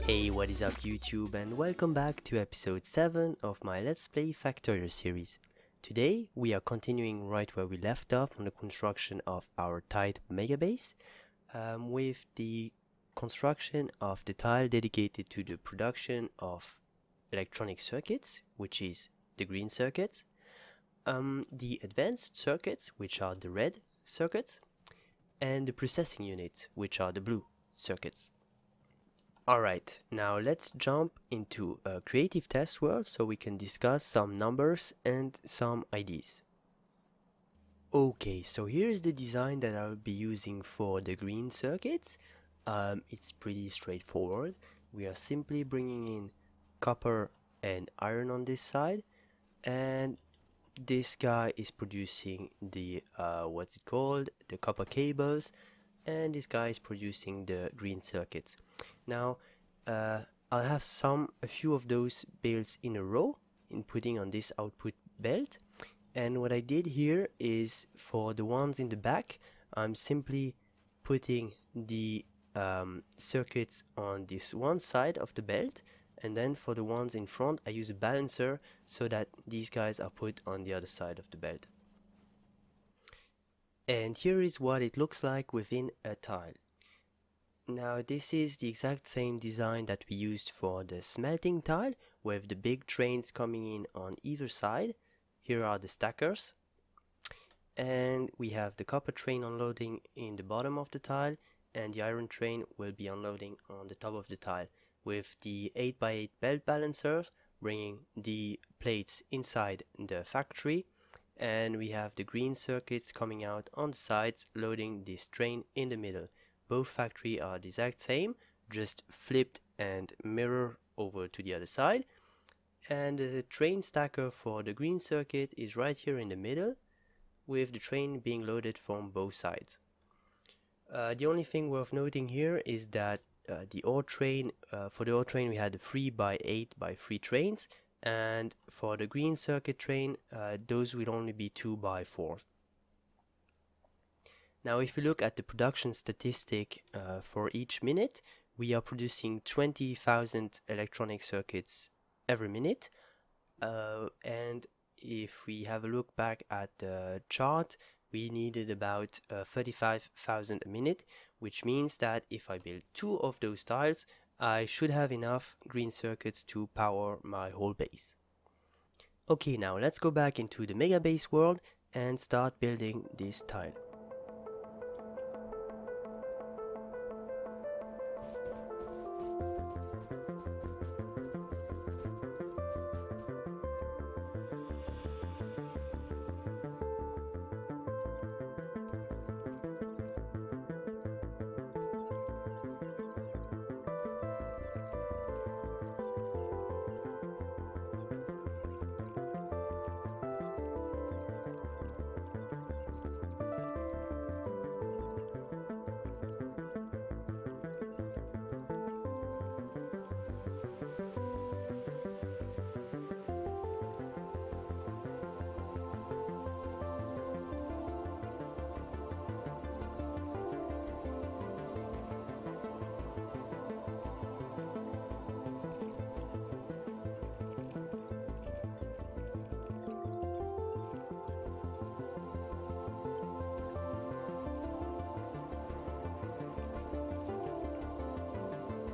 Hey, what is up YouTube, and welcome back to episode 7 of my Let's Play Factorio series. Today we are continuing right where we left off on the construction of our tiled megabase, with the construction of the tile dedicated to the production of electronic circuits, which is the green circuits, the advanced circuits, which are the red circuits, and the processing units, which are the blue circuits. Alright, now let's jump into a creative test world so we can discuss some numbers and some ideas. Okay, so here's the design that I'll be using for the green circuits. It's pretty straightforward. We are simply bringing in copper and iron on this side, and this guy is producing the the copper cables, and this guy is producing the green circuits. Now I'll have a few of those builds in a row inputting on this output belt, and what I did here is for the ones in the back I'm simply putting the circuits on this one side of the belt, and then for the ones in front I use a balancer so that these guys are put on the other side of the belt. And here is what it looks like within a tile. Now this is the exact same design that we used for the smelting tile, with the big trains coming in on either side. Here are the stackers, and we have the copper train unloading in the bottom of the tile, and the iron train will be unloading on the top of the tile, with the 8x8 belt balancers bringing the plates inside the factory, and we have the green circuits coming out on the sides loading this train in the middle. Both factories are the exact same, just flipped and mirror over to the other side. And the train stacker for the green circuit is right here in the middle, with the train being loaded from both sides. The only thing worth noting here is that the ore train, for the ore train we had 3x8x3 trains, and for the green circuit train those will only be 2x4. Now if you look at the production statistic for each minute, we are producing 20,000 electronic circuits every minute, and if we have a look back at the chart, we needed about 35,000 a minute, which means that if I build 2 of those tiles, I should have enough green circuits to power my whole base. Okay, now let's go back into the megabase world and start building this tile.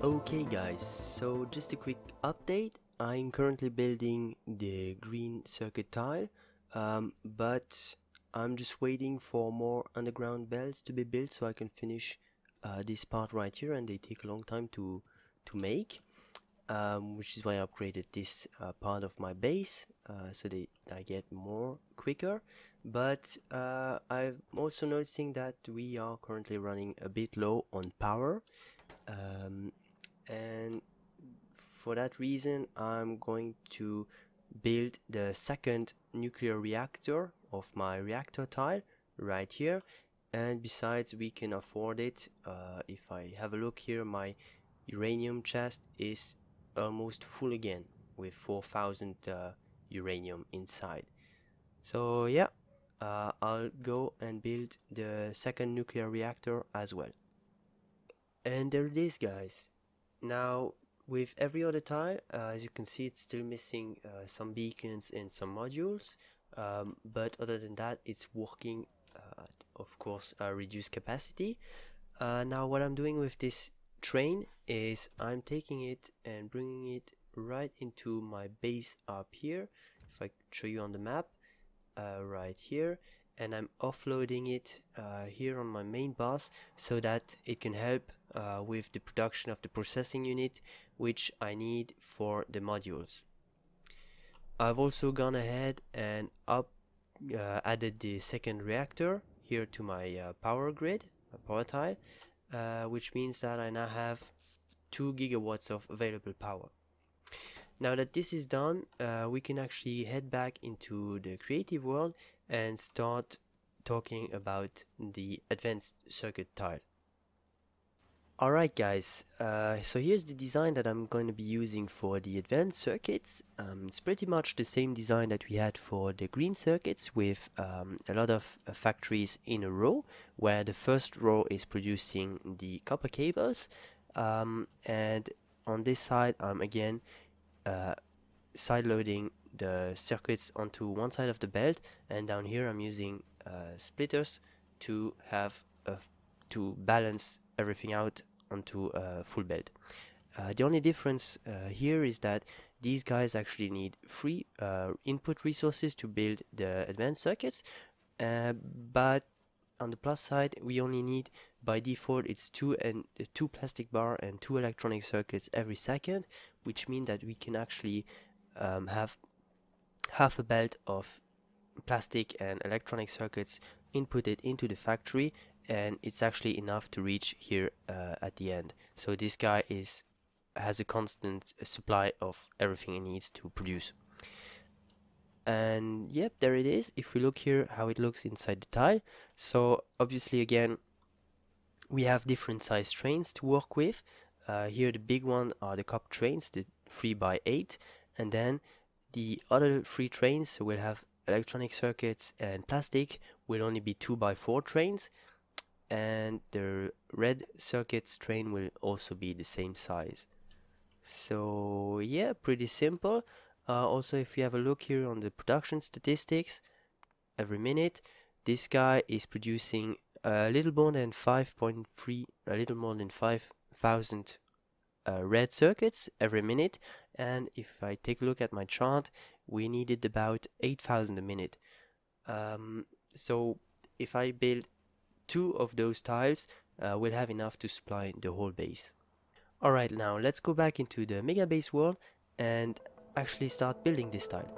Okay guys, so just a quick update. I'm currently building the green circuit tile, but I'm just waiting for more underground belts to be built so I can finish this part right here, and they take a long time to make, which is why I upgraded this part of my base so I get more quicker. But I'm also noticing that we are currently running a bit low on power, and for that reason I'm going to build the second nuclear reactor of my reactor tile right here. And besides, we can afford it. If I have a look here, my uranium chest is almost full again with 4,000 uranium inside. So yeah, I'll go and build the second nuclear reactor as well. And there it is, guys. Now with every other tile, as you can see, it's still missing some beacons and some modules, but other than that it's working at, of course, reduced capacity. Now what I'm doing with this train is I'm taking it and bringing it right into my base up here. If I show you on the map, right here, and I'm offloading it here on my main bus so that it can help with the production of the processing unit, which I need for the modules. I've also gone ahead and added the second reactor here to my power grid, my power tile, which means that I now have 2 gigawatts of available power. Now that this is done, we can actually head back into the creative world and start talking about the advanced circuit tile. Alright guys, so here's the design that I'm going to be using for the advanced circuits. It's pretty much the same design that we had for the green circuits, with a lot of factories in a row, where the first row is producing the copper cables, and on this side I'm again side loading the circuits onto one side of the belt, and down here I'm using splitters to have to balance everything out onto a full belt. The only difference here is that these guys actually need 3 input resources to build the advanced circuits, but on the plus side we only need, by default, it's 2 plastic bar and 2 electronic circuits every second, which means that we can actually have half a belt of plastic and electronic circuits inputted into the factory, and it's actually enough to reach here at the end. So this guy has a constant supply of everything it needs to produce. And yep, there it is. If we look here how it looks inside the tile, so obviously again we have different size trains to work with. Here the big one are the copper trains, the 3x8, and then the other 3 trains, so we'll have electronic circuits and plastic, will only be 2x4 trains, and the red circuits train will also be the same size. So yeah, pretty simple. Also, if you have a look here on the production statistics, every minute this guy is producing a little more than 5,000 red circuits every minute, and if I take a look at my chart, we needed about 8,000 a minute. So if I build 2 of those tiles, we'll have enough to supply the whole base. Alright, now let's go back into the megabase world and actually start building this tile.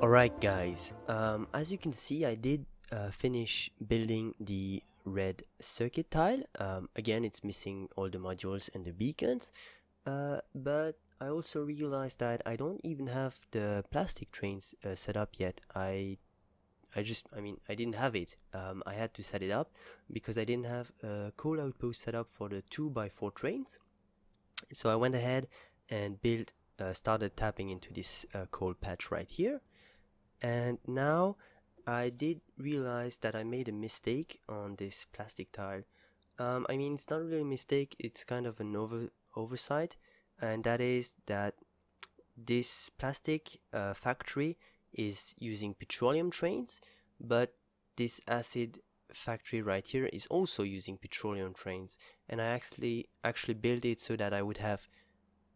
Alright guys, as you can see, I did finish building the red circuit tile. Again, it's missing all the modules and the beacons, but I also realized that I don't even have the plastic trains set up yet. I didn't have it. I had to set it up because I didn't have a coal outpost set up for the 2x4 trains. So I went ahead and started tapping into this coal patch right here. And now I did realize that I made a mistake on this plastic tile. It's not really a mistake, it's kind of an oversight, and that is that this plastic factory is using petroleum trains, but this acid factory right here is also using petroleum trains, and I actually built it so that I would have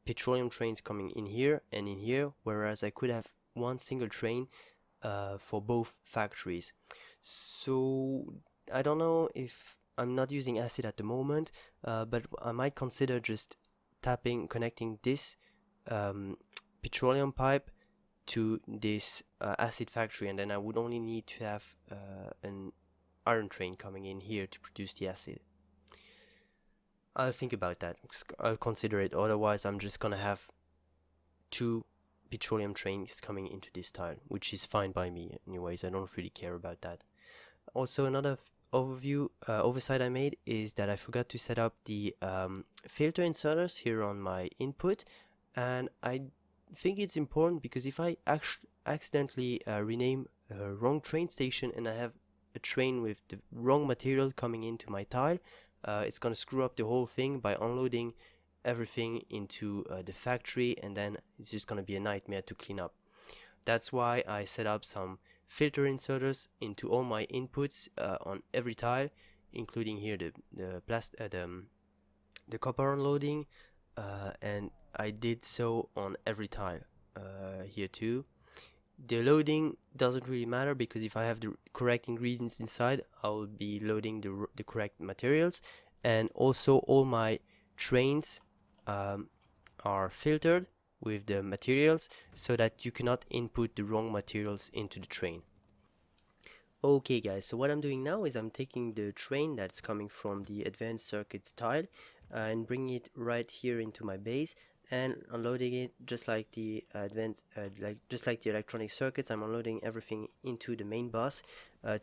petroleum trains coming in here and in here, whereas I could have one single train for both factories. So I don't know if I'm not using acid at the moment, but I might consider just connecting this petroleum pipe to this acid factory, and then I would only need to have an iron train coming in here to produce the acid. I'll think about that. I'll consider it. Otherwise, I'm just gonna have 2 petroleum trains coming into this tile, which is fine by me anyways. I don't really care about that. Also, another oversight I made is that I forgot to set up the filter inserters here on my input, and I think it's important because if I accidentally rename a wrong train station and I have a train with the wrong material coming into my tile, it's gonna screw up the whole thing by unloading everything into the factory, and then it's just gonna be a nightmare to clean up. That's why I set up some filter inserters into all my inputs on every tile, including here the copper unloading, and I did so on every tile here too. The loading doesn't really matter because if I have the correct ingredients inside, I'll be loading the correct materials, and also all my trains are filtered with the materials so that you cannot input the wrong materials into the train. Okay guys, so what I'm doing now is I'm taking the train that's coming from the advanced circuits tile and bringing it right here into my base and unloading it just like the electronic circuits. I'm unloading everything into the main bus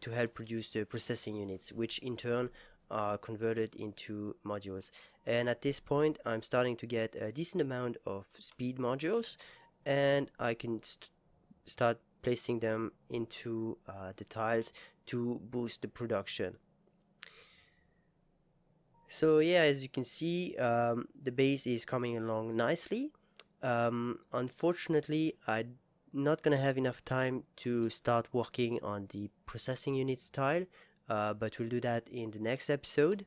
to help produce the processing units, which in turn are converted into modules. And at this point I'm starting to get a decent amount of speed modules, and I can start placing them into the tiles to boost the production. So yeah, as you can see, the base is coming along nicely. Unfortunately, I'm not gonna have enough time to start working on the processing units tile, but we'll do that in the next episode.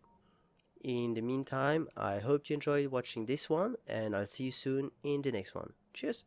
In the meantime, I hope you enjoyed watching this one, and I'll see you soon in the next one. Cheers!